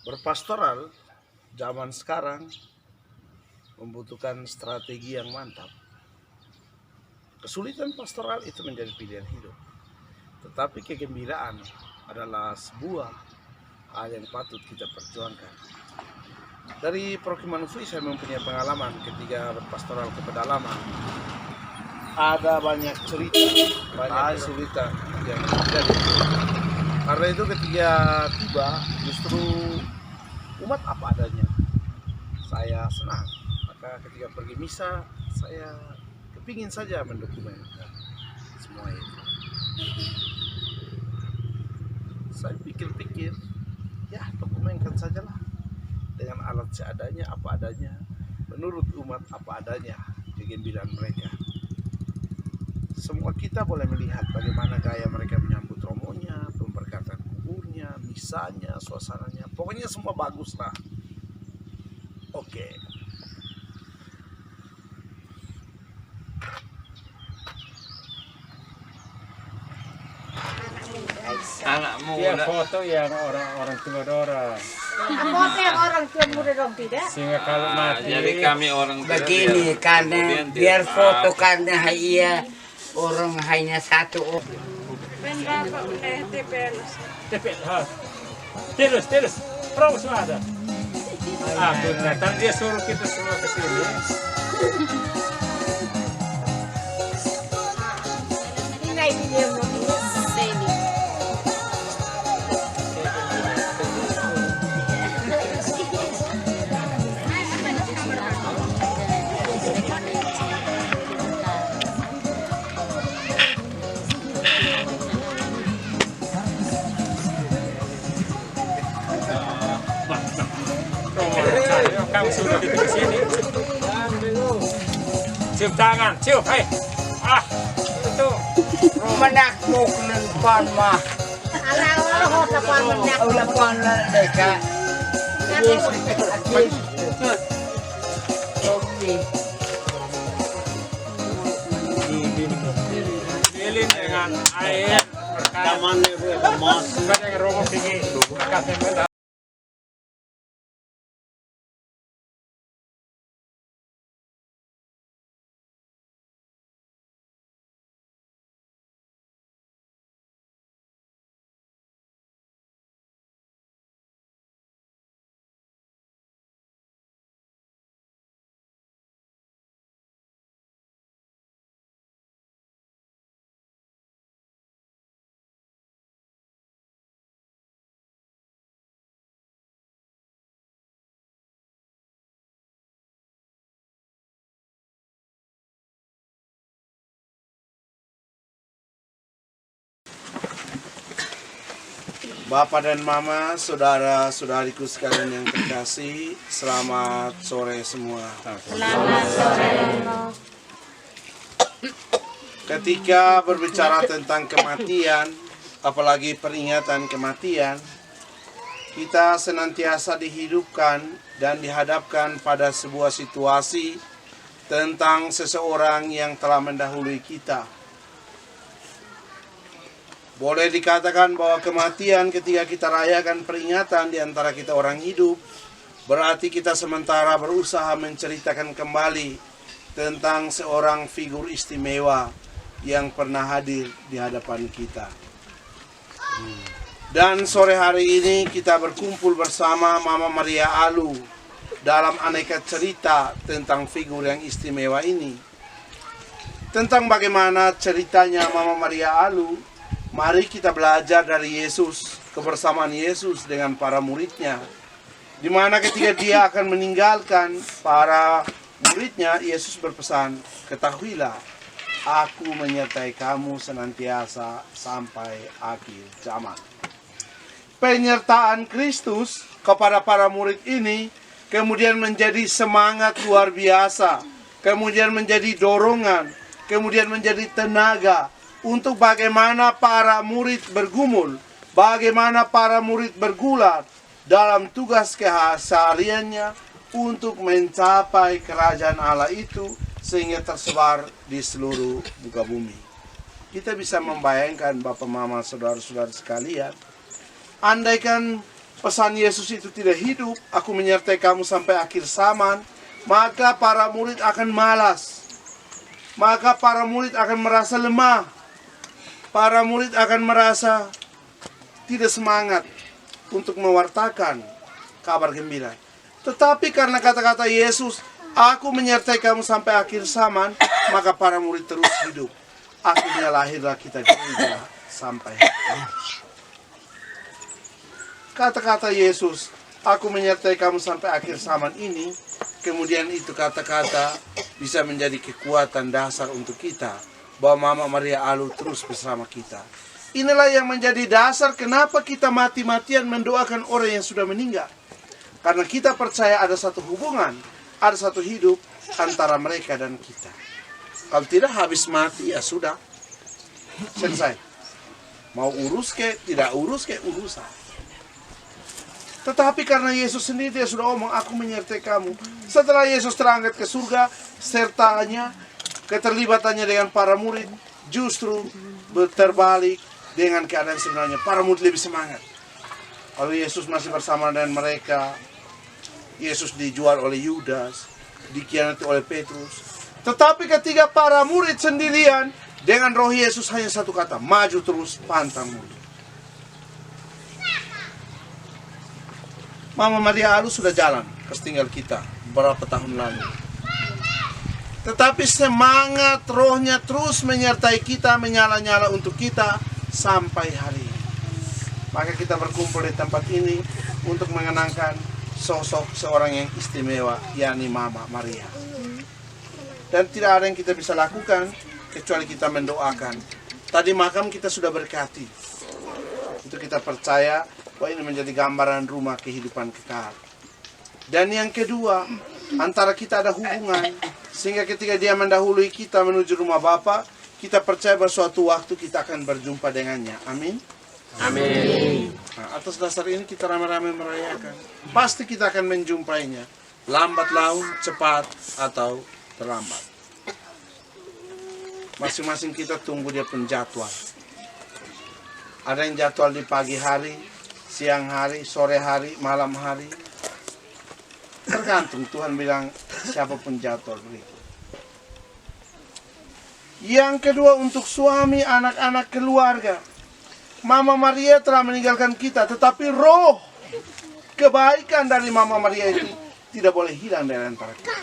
Berpastoral zaman sekarang membutuhkan strategi yang mantap. Kesulitan pastoral itu menjadi pilihan hidup, tetapi kegembiraan adalah sebuah hal yang patut kita perjuangkan. Dari Prokiman Ufui saya mempunyai pengalaman ketika berpastoral ke pedalaman. Ada banyak cerita, banyak kesulitan yang terjadi. Karena itu ketika tiba, justru umat apa adanya. Saya senang. Maka ketika pergi misa, saya kepingin saja mendokumentasikan semua itu. Saya pikir-pikir, ya dokumentkan sajalah dengan alat seadanya, apa adanya, menurut umat apa adanya, kegembiraan mereka. Semua kita boleh melihat bagaimana gaya mereka menyambut romonya, pemberkatan kuburnya, misanya, suasananya, pokoknya semua bagus lah. Oke. Anakmu Dia foto yang orang tua Dora. Foto yang orang tua muda dong tidak? Sehingga kalau mati jadi kami orang tua begini karena biar foto karena iya orang hanya satu orang. Terus terus ada. Ah, benar. Dia suruh kita semua ke sini. Ini video mo. Kamu suruh kita ke sini. Cium tangan, cium, hai. Ah, itu. Menakmuk pan mah. Ala ho sa pamanak. Ulah pan mereka. Lilin dengan air. tamannya emas. Bukan yang romo tinggi. Kasih Bapak dan Mama, saudara-saudariku sekalian yang terkasih, selamat sore semua. Selamat sore. Ketika berbicara tentang kematian, apalagi peringatan kematian, kita senantiasa dihidupkan dan dihadapkan pada sebuah situasi tentang seseorang yang telah mendahului kita. Boleh dikatakan bahwa kematian ketika kita rayakan peringatan di antara kita orang hidup, berarti kita sementara berusaha menceritakan kembali tentang seorang figur istimewa yang pernah hadir di hadapan kita. Dan sore hari ini kita berkumpul bersama Mama Maria Alu dalam aneka cerita tentang figur yang istimewa ini. Tentang bagaimana ceritanya Mama Maria Alu, mari kita belajar dari Yesus, kebersamaan Yesus dengan para muridnya. Di mana ketika dia akan meninggalkan para muridnya, Yesus berpesan, ketahuilah, aku menyertai kamu senantiasa sampai akhir zaman. Penyertaan Kristus kepada para murid ini kemudian menjadi semangat luar biasa, kemudian menjadi dorongan, kemudian menjadi tenaga, untuk bagaimana para murid bergumul, bagaimana para murid bergulat dalam tugas kesehariannya untuk mencapai kerajaan Allah itu sehingga tersebar di seluruh muka bumi. Kita bisa membayangkan Bapak Mama, saudara-saudara sekalian, andaikan pesan Yesus itu tidak hidup, aku menyertai kamu sampai akhir zaman, maka para murid akan malas. Maka para murid akan merasa lemah. Para murid akan merasa tidak semangat untuk mewartakan kabar gembira. Tetapi karena kata-kata Yesus, aku menyertai kamu sampai akhir zaman, maka para murid terus hidup. Akhirnya lahirlah kita gereja sampai hari. Kata-kata Yesus, aku menyertai kamu sampai akhir zaman ini, kemudian itu kata-kata bisa menjadi kekuatan dasar untuk kita, bahwa Mama Maria Alu terus bersama kita. Inilah yang menjadi dasar kenapa kita mati-matian mendoakan orang yang sudah meninggal. Karena kita percaya ada satu hubungan, ada satu hidup antara mereka dan kita. Kalau tidak, habis mati ya sudah, selesai. Mau urus ke, tidak urus ke, urusan. Tetapi karena Yesus sendiri dia sudah omong, aku menyertai kamu. Setelah Yesus terangkat ke surga, sertanya, keterlibatannya dengan para murid, justru terbalik dengan keadaan sebenarnya. Para murid lebih semangat. Kalau Yesus masih bersama dengan mereka, Yesus dijual oleh Yudas, dikhianati oleh Petrus. Tetapi ketika para murid sendirian, dengan roh Yesus hanya satu kata, maju terus, pantang mundur. Mama Maria Alu sudah jalan, ketinggal kita beberapa tahun lalu. Tetapi semangat rohnya terus menyertai kita, menyala-nyala untuk kita sampai hari ini. Maka kita berkumpul di tempat ini untuk mengenangkan sosok seorang yang istimewa, yakni Mama Maria. Dan tidak ada yang kita bisa lakukan kecuali kita mendoakan. Tadi makam kita sudah berkati. Itu kita percaya bahwa ini menjadi gambaran rumah kehidupan kekal. Dan yang kedua, antara kita ada hubungan, sehingga ketika dia mendahului kita menuju rumah Bapa, kita percaya bahwa suatu waktu kita akan berjumpa dengannya. Amin. Amin. Nah, atas dasar ini kita ramai-ramai merayakan. Pasti kita akan menjumpainya. Lambat laun, cepat, atau terlambat. Masing-masing kita tunggu dia pun jadwal. Ada yang jadwal di pagi hari, siang hari, sore hari, malam hari. Tergantung Tuhan bilang siapapun jadwal berikut. Yang kedua untuk suami, anak-anak, keluarga. Mama Maria telah meninggalkan kita, tetapi roh kebaikan dari Mama Maria itu tidak boleh hilang dari antara kita.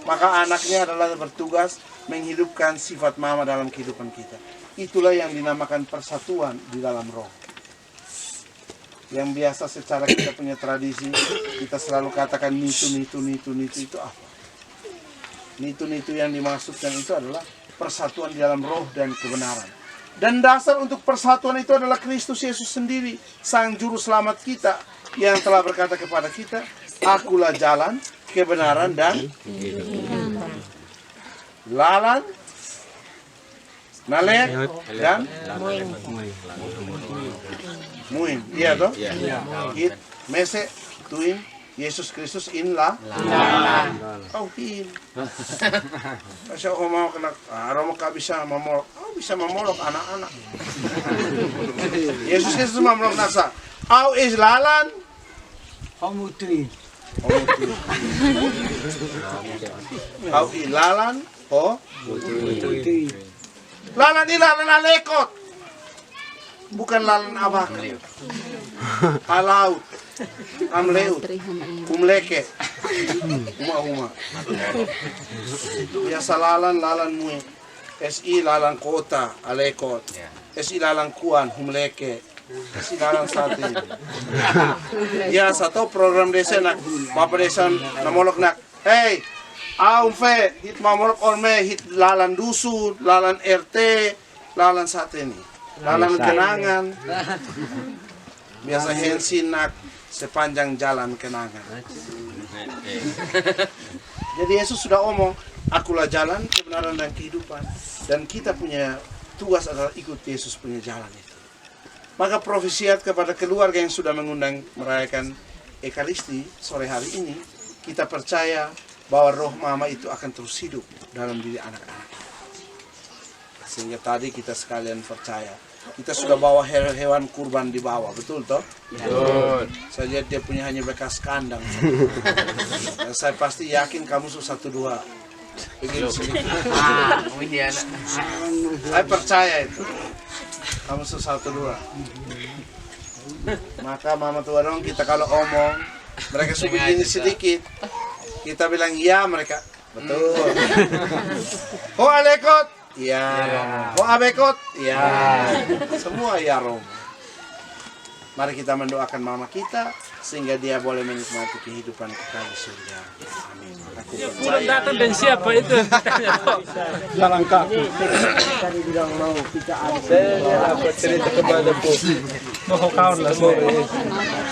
Maka anaknya adalah bertugas menghidupkan sifat Mama dalam kehidupan kita. Itulah yang dinamakan persatuan di dalam roh. Yang biasa secara kita punya tradisi, kita selalu katakan nitu itu apa? Nitu yang dimaksudkan itu adalah persatuan di dalam roh dan kebenaran. Dan dasar untuk persatuan itu adalah Kristus Yesus sendiri, Sang Juru Selamat kita, yang telah berkata kepada kita, akulah jalan, kebenaran, dan lalan, nalek, dan muin. Iya toh? Hit, mese, tuin, Yesus Kristus in la. Oh hin. Kasi ako mau kena, araw mo ka bisa mamolok. Oh bisa mamolok anak-anak. Yesus Kristus mamolok nasa. Au is lalan. Pamutri. Au ilalan. Oh. Lalan ni lalan alekot. Bukan lalan abak. Alaut. Amleut. Umleke. Uma. Biasa lalan mue. SI lalan kota, alekot. SI lalan kuan, humleke. SI lalan sate. Ya, satu program desa nak. Bapak desa namolok nak. Hey, fe, hit mamolok orme, hit lalan dusun, lalan RT, lalan sate ni. Lalan kenangan. Biasa hensin nak sepanjang jalan kenangan. Jadi Yesus sudah omong, akulah jalan, kebenaran, dan kehidupan. Dan kita punya tugas adalah ikut Yesus punya jalan itu. Maka profesiat kepada keluarga yang sudah mengundang merayakan Ekaristi sore hari ini, kita percaya bahwa roh Mama itu akan terus hidup dalam diri anak-anak. Sehingga tadi kita sekalian percaya kita sudah bawa hewan kurban di bawah, betul toh? Betul. Saya lihat dia punya hanya bekas kandang. Dan saya pasti yakin kamu sudah 1-2 begini sedikit. Saya percaya itu. Kamu sudah 1-2. Maka mama tua dong, kita kalau omong mereka sudah begini sedikit, kita bilang iya, mereka betul. Oh alekot, iya. Oh abekot, iya. Semua ya Rom. Mari kita mendoakan mama kita sehingga dia boleh menikmati kehidupan kekal di surga. Amin. Aku Pulang datang dan siapa itu? Tanya Pak. jalan kaki. Tadi bilang mau kita ada. Saya dapat cerita kepada Bu. Mau kawan lah semua.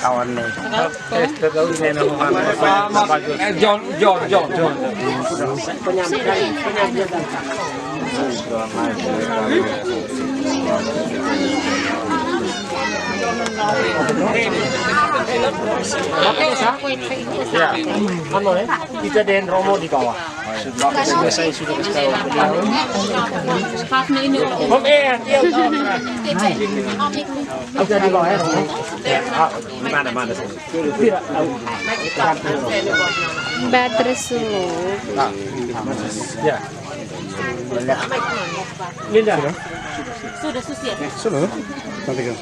Kawan nih. Terus ini nama John. Ya, ano kita din Romo di bawah. Saya sudah kasih tahu beliau. Ada di bawah ya, Romo. Mana sih? Tidak tahu. Baterai Ya. Linda. Sudah. Nanti kan.